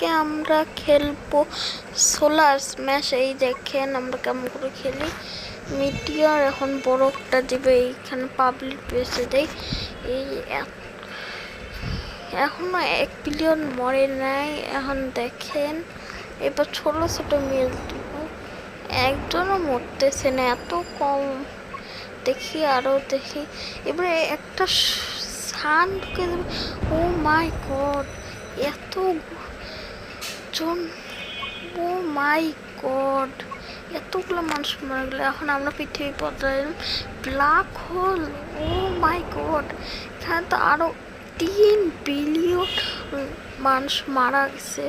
আজকে আমরা খেলবো সোলার স্ম্যাশ। এই দেখেন আমরা কেমন করে খেলি। মিটিয়ার এখন বরফটা দিবে, এইখানে পাবলিক বেসে দেয়। এই এখনো 1 বিলিয়ন মরে নাই। এখন দেখেন এবার ছোট ছোট মিল দিব, একজনও মরতেছে না, এত কম। দেখি আরো দেখি, এবারে একটা সান ঢুকে দেবে। ও মাই গড, এত জন, ও মাই গড, এতগুলো মানুষ মারা গেল। এখন আমরা পৃথিবী পর্যায়ে ব্ল্যাক হোল। ও মাই গড, এখানে তো আরো 3 বিলিয়ন মানুষ মারা গেছে।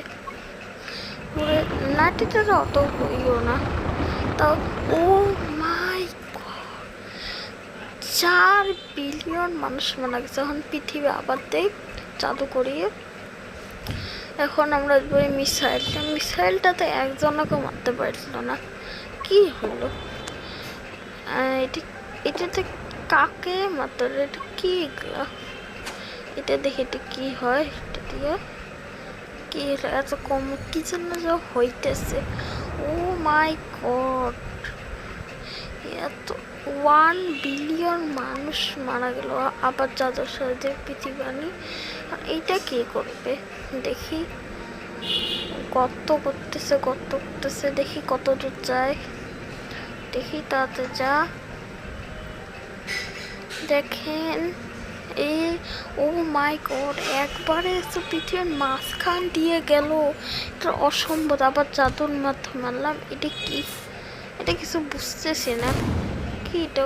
নাটিটা অত হইও না তাও। ও মাই গড, 4 বিলিয়ন মানুষ মারা গেছে। এখন পৃথিবী আবার দেই জাদু করিয়ে। এখন আমরা ওই মিসাইলটাতে একজনকে মারতে পারছিল না, কি হলো? এটাতে কাকে মারতে, এটা কি এগুলা? এটা দেখে এটা কি হয়, এটা দিয়ে কি এত কম কি জন্য যা হইতেছে। ও মাই গড, এত 1 বিলিয়ন মানুষ মারা গেল আবার জাদুর সাহায্যে পৃথিবী আনি। এইটা কি করবে দেখি, কত করতেছে দেখি কত দূর যায়, দেখি তাতে যা। দেখেন এই, ও মাই গড, একবারে পৃথিবীর মাঝখান দিয়ে গেল। এটা অসম্ভব। আবার জাদুর মাধ্যমে মারলাম। এটা কি, এটা কিছু বুঝতেছি না কি এটা।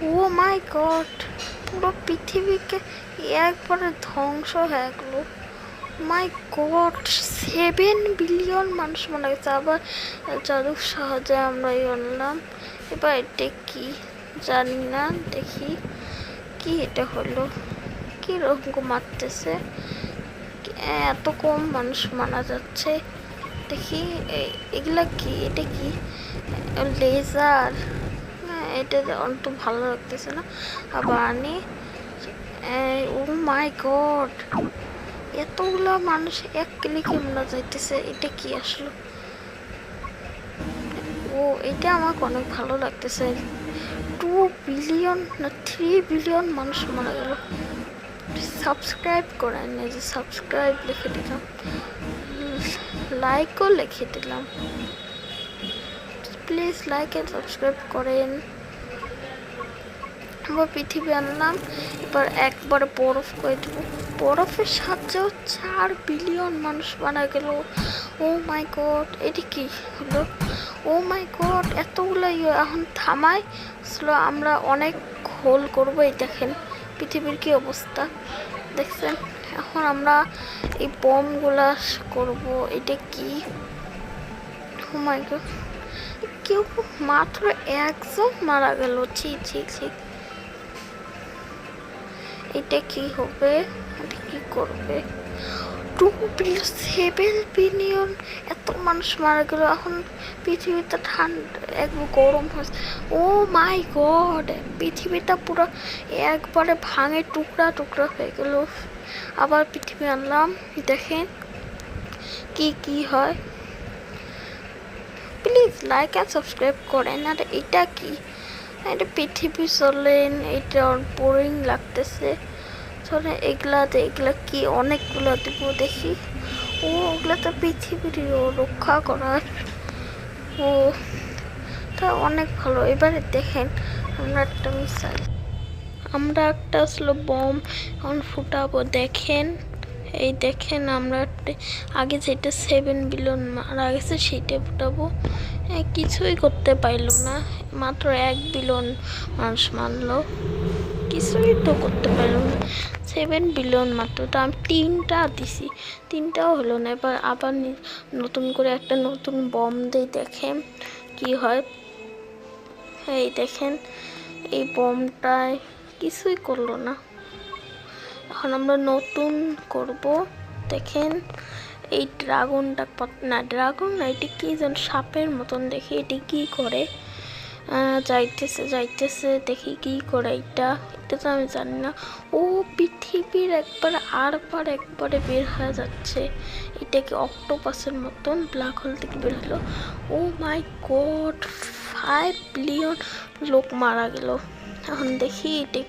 ও মাই গড, পুরো পৃথিবীকে একবারে ধ্বংস হয়ে গেল। মাই গড, 7 বিলিয়ন মানুষ মারা গেছে। আবার জাদুর সাহায্যে আমরা আনলাম। এবার এটা কি জানি না, দেখি কি এটা হলো, কি রকম মারতেছে, এত কম মানুষ মারা যাচ্ছে। দেখি এগুলা কি, এটা কি লেজার? এটা অত ভালো লাগতেছে না। আবার আনি। ও মাই গড, এতগুলো মানুষ এক ক্লিকে মারা যাইতেছে। এটা কি আসলো? ও এটা আমাকে অনেক ভালো লাগতেছে। 2 বিলিয়ন না 3 বিলিয়ন মানুষ মারা গেল। সাবস্ক্রাইব করেন, এই যে সাবস্ক্রাইব লিখে দিলাম, লাইকও লিখে দিলাম। প্লিজ লাইক এন্ড সাবস্ক্রাইব করেন। আমরা পৃথিবী আনলাম, এবার একবারে বরফ করে দেবো। বরফের সাহায্যেও 4 বিলিয়ন মানুষ মারা গেল। ও মাই গড, এটি কি হলো? ও মাই গড, এতগুলো এখন থামাই স্লো, আমরা অনেক হোল করবো। এই দেখেন পৃথিবীর কি অবস্থা দেখছেন। এখন আমরা এই বমগুলা করব। এটা কি? ও মাই গড, কেউ মাত্র একজন মারা গেল। ছি ছি ছি, এটা কি হবে, এটা কি করবে? 7 বিলিয়ন, এত মানুষ মারা গেল। এখন পৃথিবীতে ঠান্ডা একবার গরম হচ্ছে। ও মাই গড, পৃথিবীটা পুরো একবারে ভাঙে টুকরা টুকরা হয়ে গেল। আবার পৃথিবী আনলাম, দেখেন কি কি হয়। প্লিজ লাইক অ্যান্ড সাবস্ক্রাইব করেন। আর এটা কি, এটা পৃথিবী চলেন, এটা বোরিং লাগতেছে। চলে এগুলা কি, অনেকগুলো দিব দেখি। ও ওগুলা তো পৃথিবীর রক্ষা করার। ও তা অনেক ভালো। এবারে দেখেন আমরা একটা মিসাইল, আমরা একটা আসলে বম এখন ফুটাবো। দেখেন এই দেখেন, আমরা আগে যেটা 7 বিলিয়ন মারা গেছে সেটা ফুটাবো। কিছুই করতে পারল না, মাত্র 1 বিলিয়ন মানুষ মারলো, কিছুই তো করতে পারল না। 7 বিলিয়ন মাত্র, তো আমি 3টা দিছি, 3টাও হলো না। এবার আবার নতুন করে একটা নতুন বম দিই, দেখেন কি হয়। এই দেখেন এই বমটায় কিছুই করলো না। এখন আমরা নতুন করব। দেখেন এই ড্রাগনটা, না ড্রাগন না, এটি কি যেন সাপের মতন দেখি, এটি কি করে। যাইতেছে যাইতেছে, দেখি কি করে। এটা এটা তো আমি জানি না। ও পৃথিবীর একবারে বের হয়ে যাচ্ছে। এটা কি অক্টোপাসের মতন ব্ল্যাক হোল থেকে বের হলো? ও মাই গড, 5 বিলিয়ন লোক মারা গেল। এখন দেখি এটা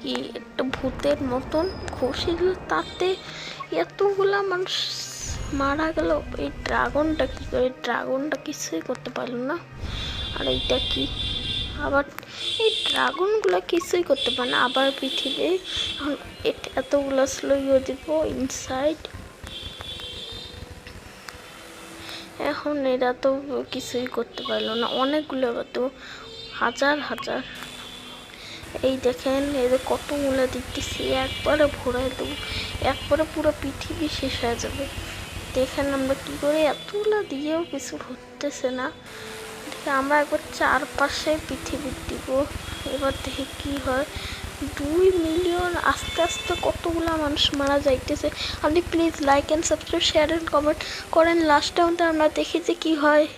কি একটা ভূতের মতন ঘষে দিল, তাতে এতগুলা মানুষ মারা গেল। এই ড্রাগনটা কি করে? ড্রাগনটা কিছুই করতে পারলো না। আর এইটা কি? আবার এই ড্রাগনগুলো কিছুই করতে পারে না। আবার পৃথিবী এখন এতগুলো স্লো দিব ইনসাইড। এখন এরা তো কিছুই করতে পারলো না, অনেকগুলো তো হাজার হাজার। এই দেখেন এদের কতগুলো দিতেছি, একবারে ভরাই দেবো, একবারে পুরো পৃথিবী শেষ হয়ে যাবে। দেখেন আমরা কি করে, এতগুলো দিয়েও কিছু হতেছে না। দেখে আমরা একবার চারপাশে পৃথিবী দিব, এবার দেখি কি হয়। 2 মিলিয়ন, আস্তে আস্তে কতগুলো মানুষ মারা যাইতেছে। আপনি please like and subscribe, share and comment করেন। লাস্টে আমরা দেখি যে কি হয়।